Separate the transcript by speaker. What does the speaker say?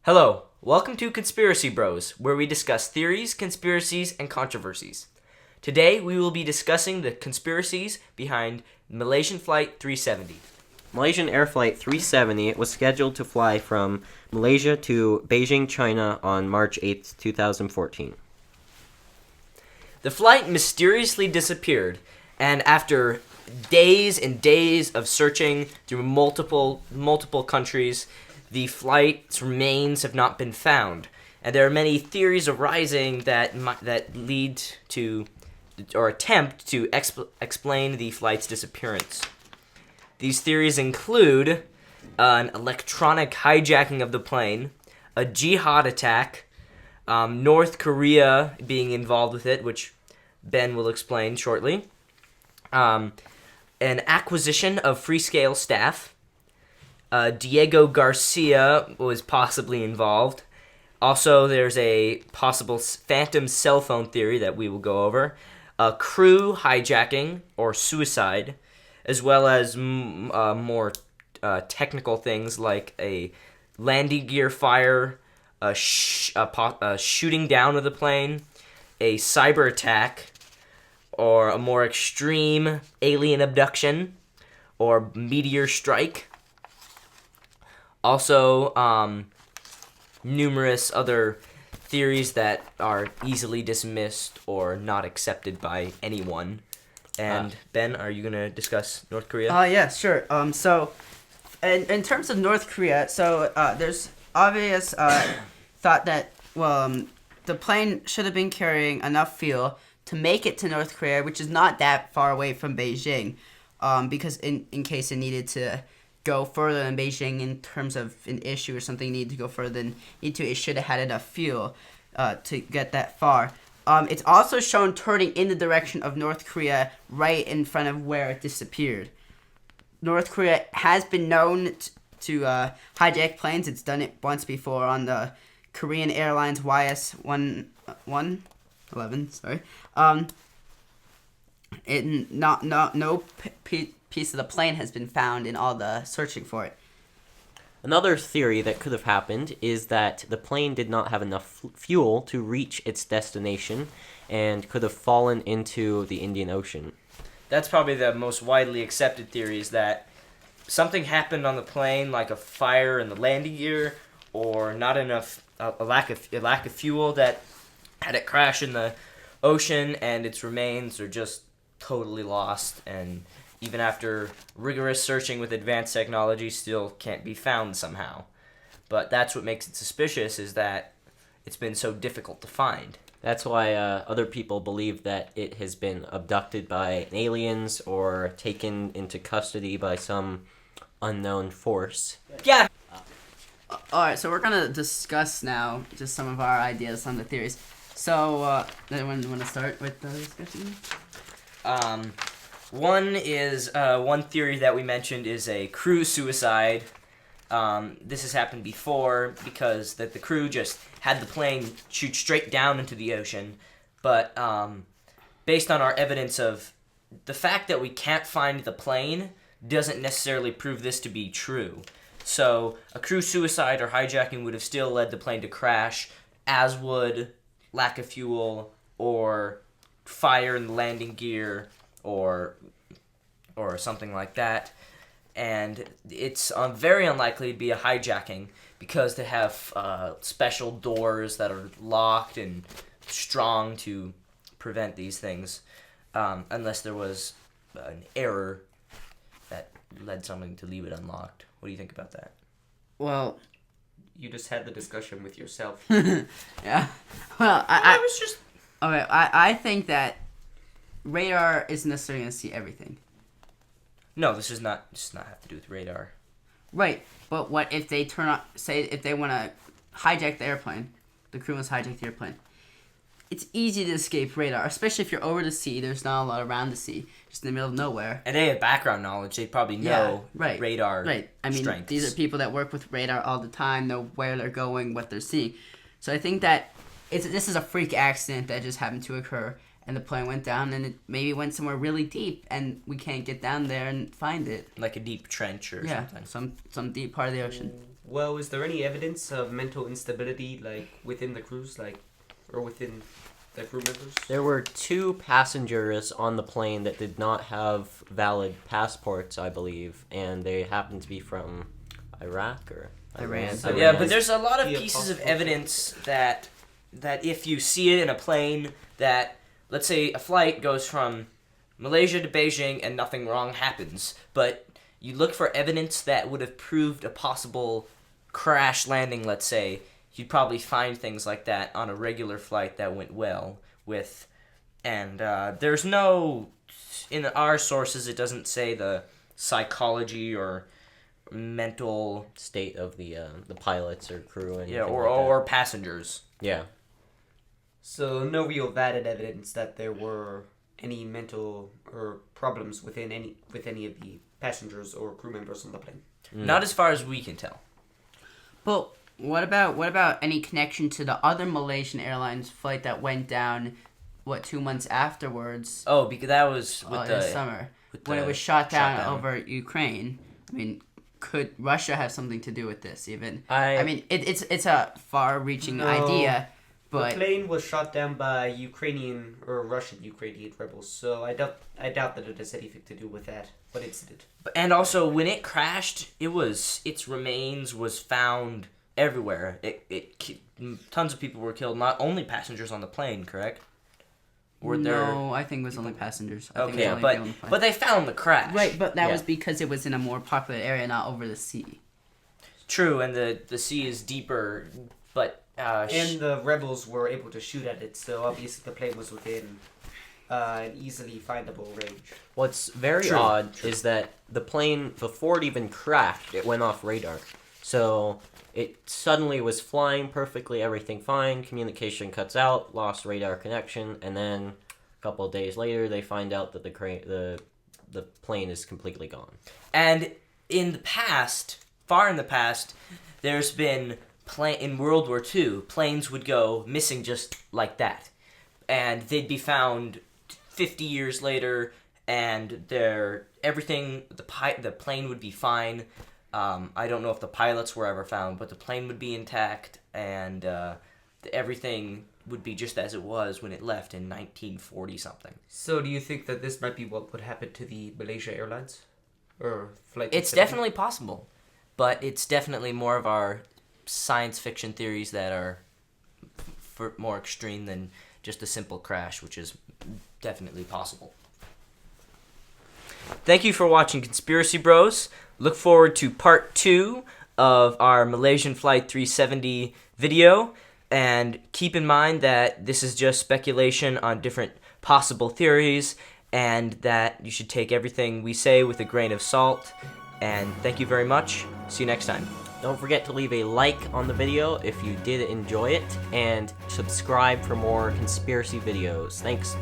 Speaker 1: Hello, welcome to Conspiracy Bros, where we discuss theories, conspiracies, and controversies. Today, we will be discussing the conspiracies behind Malaysian Flight 370.
Speaker 2: Malaysian Air Flight 370 was scheduled to fly from Malaysia to Beijing, China on March 8, 2014.
Speaker 1: The flight mysteriously disappeared, and after days and days of searching through multiple countries, the flight's remains have not been found. And there are many theories arising that lead to or attempt to explain the flight's disappearance. These theories include an electronic hijacking of the plane, a jihad attack, North Korea being involved with it, which Ben will explain shortly, an acquisition of Freescale staff, Diego Garcia was possibly involved. Also, there's a possible phantom cell phone theory that we will go over, a crew hijacking or suicide, as well as more technical things like a landing gear fire, a shooting down of the plane, a cyber attack, or a more extreme alien abduction, or meteor strike. Also, numerous other theories that are easily dismissed or not accepted by anyone. And Ben, are you gonna discuss North Korea?
Speaker 3: Yeah, sure. So, in terms of North Korea, there's obvious thought that the plane should have been carrying enough fuel to make it to North Korea, which is not that far away from Beijing, because in case it needed to go further than Beijing in terms of an issue or something needed to go further than it should have had enough fuel to get that far. It's also shown turning in the direction of North Korea right in front of where it disappeared. North Korea has been known to hijack planes. It's done it once before on the Korean Airlines YS-111. Sorry. No piece of the plane has been found in all the searching for it.
Speaker 2: Another theory that could have happened is that the plane did not have enough fuel to reach its destination and could have fallen into the Indian Ocean.
Speaker 1: That's probably the most widely accepted theory, is that something happened on the plane, like a fire in the landing gear, or not enough, a lack of fuel that had it crash in the ocean, and its remains are just totally lost, and even after rigorous searching with advanced technology, still can't be found somehow. But that's what makes it suspicious, is that it's been so difficult to find.
Speaker 2: That's why other people believe that it has been abducted by aliens or taken into custody by some unknown force.
Speaker 1: Yeah!
Speaker 3: Alright, so we're going to discuss now just some of our ideas on the theories. So, anyone want to start with the discussion?
Speaker 1: One theory that we mentioned is a crew suicide. This has happened before because the crew just had the plane shoot straight down into the ocean. But based on our evidence of the fact that we can't find the plane doesn't necessarily prove this to be true. So a crew suicide or hijacking would have still led the plane to crash, as would lack of fuel or fire in the landing gear or something like that. And it's very unlikely to be a hijacking because they have special doors that are locked and strong to prevent these things, unless there was an error that led someone to leave it unlocked. What do you think about that?
Speaker 3: Well,
Speaker 4: you just had the discussion with yourself.
Speaker 3: Yeah. Well,
Speaker 1: I was just...
Speaker 3: Okay, I think that radar isn't necessarily going to see everything.
Speaker 1: No, this does not have to do with radar.
Speaker 3: Right, but what if they if they want to hijack the airplane, the crew wants to hijack the airplane. It's easy to escape radar, especially if you're over the sea. There's not a lot around the sea, just in the middle of nowhere.
Speaker 1: And they have background knowledge. They probably know radar
Speaker 3: Right. I mean,
Speaker 1: strengths.
Speaker 3: These are people that work with radar all the time, know where they're going, what they're seeing. So I think that this is a freak accident that just happened to occur, and the plane went down, and it maybe went somewhere really deep, and we can't get down there and find it.
Speaker 1: Like a deep trench or something.
Speaker 3: Some deep part of the ocean.
Speaker 4: Well, is there any evidence of mental instability, like, within the crews, like, or within the crew members?
Speaker 2: There were 2 passengers on the plane that did not have valid passports, I believe, and they happened to be from Iraq or
Speaker 3: Iran.
Speaker 2: Iran.
Speaker 1: Yeah, but there's a lot of
Speaker 4: Yeah,
Speaker 1: pieces of
Speaker 4: possible.
Speaker 1: evidence that if you see it in a plane, that let's say a flight goes from Malaysia to Beijing and nothing wrong happens, but you look for evidence that would have proved a possible crash landing, let's say, you'd probably find things like that on a regular flight that went well with, and there's no, in our sources, it doesn't say the psychology or mental,
Speaker 2: State of the pilots or crew and
Speaker 1: yeah, or passengers.
Speaker 2: yeah.
Speaker 4: So no real valid evidence that there were any mental or problems with any of the passengers or crew members on the plane.
Speaker 1: Not as far as we can tell.
Speaker 3: But what about any connection to the other Malaysian Airlines flight that went down, 2 months afterwards?
Speaker 1: Oh, because that was with
Speaker 3: In
Speaker 1: the
Speaker 3: the summer
Speaker 1: with
Speaker 3: when
Speaker 1: the
Speaker 3: it was shot down
Speaker 1: shutdown.
Speaker 3: over Ukraine. I mean, could Russia have something to do with this? Even
Speaker 2: I
Speaker 3: mean, it's a far-reaching
Speaker 4: No.
Speaker 3: idea,
Speaker 4: The
Speaker 3: but
Speaker 4: plane was shot down by Ukrainian or Russian-Ukrainian rebels, so I doubt that it has anything to do with that. What incident?
Speaker 1: And also, when it crashed, its remains was found everywhere. Tons of people were killed. Not only passengers on the plane, correct? Were there?
Speaker 3: no, I think it was only passengers. I think it
Speaker 1: Okay,
Speaker 3: was only
Speaker 1: but
Speaker 3: people on the plane.
Speaker 1: but they found the crash.
Speaker 3: Right, but that
Speaker 2: Yeah.
Speaker 3: was because it was in a more popular area, not over the sea.
Speaker 1: True, and the sea is deeper, but
Speaker 4: And the rebels were able to shoot at it, so obviously the plane was within an easily findable range.
Speaker 2: What's very
Speaker 1: True,
Speaker 2: odd is that the plane, before it even crashed, it went off radar. So it suddenly was flying perfectly, everything fine, communication cuts out, lost radar connection, and then a couple of days later they find out that the plane is completely gone.
Speaker 1: And in the past, far in the past, there's been in World War II, planes would go missing just like that, and they'd be found 50 years later, and the plane would be fine. I don't know if the pilots were ever found, but the plane would be intact, and everything would be just as it was when it left in 1940 something.
Speaker 4: So do you think that this might be what would happen to the Malaysia Airlines? Or flight?
Speaker 1: It's
Speaker 4: 70?
Speaker 1: definitely possible, but it's definitely more of our science fiction theories that are more extreme than just a simple crash, which is definitely possible. Thank you for watching Conspiracy Bros. Look forward to part 2 of our Malaysian Flight 370 video, and keep in mind that this is just speculation on different possible theories, and that you should take everything we say with a grain of salt. And thank you very much. See you next time.
Speaker 2: Don't forget to leave a like on the video if you did enjoy it, and subscribe for more conspiracy videos. Thanks.